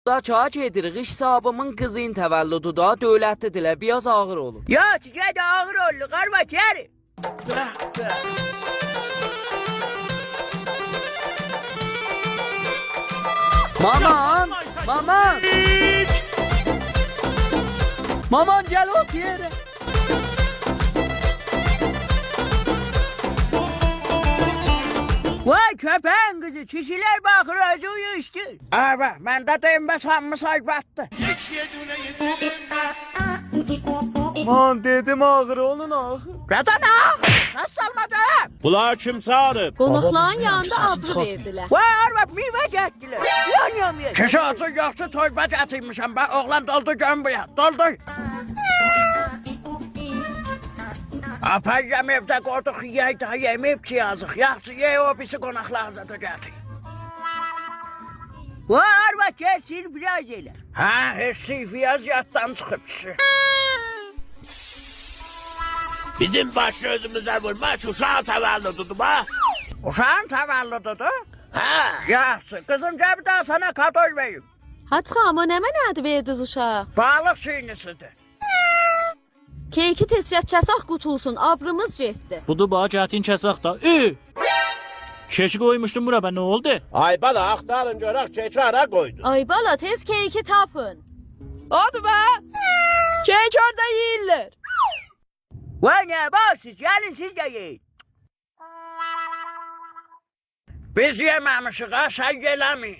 Dosta çay edirik, iş sahibimin kızın təvəllüdü da dövlətli dilə biraz ağır olur. Ya sizə də ağır oldu, qarbaç yeri. Maman, maman. Maman gel ot yere. Vay köpeğin kızı, kişiler bakır özü uyuştu. Abi, ben de deyim sanmışay battı. Man dedim ağır olun ağır. Zaten ağır, nasıl salmadı? Bunlar kim çağırıb? Qonaqların yanında abı verdilər. Vay arvad, meyve gettiler. Yan ye. Kişi atı yoksa torba getirmişim ben. Oğlan doldu gömbüye, doldu. Apayam evde koyduk yiyey daha yemeyip ki yazık. Yaxşı ye o bizi konaklarına da getir. Vay arvad gel sirfiyaz elə. Ha, heç sirfiyaz yattan çıkıp kişi. Bizim başı özümüze vurmuş uşağın təvəllüdüdür ha? Uşağın təvəllüdüdür? Ha? Yaxşı, kızım bir daha sana kadol vereyim. Hatxa, amma nə mənə adı verdiniz uşağa? Balıq çiynisidir. Keyki tez çəsaq qutulsun, abrımız getdi. Budur bax, gətin kəsək da. Keşi qoymuşdum bura, nə oldu? Ay bala axtarın görək keçi ara qoydu. Ay bala, tez keyki tapın. Hadi be! Keyik orada yiyirler. Vay ne baksız, gelin siz de yiyin. Biz yememişik ha, sen gelemeyin.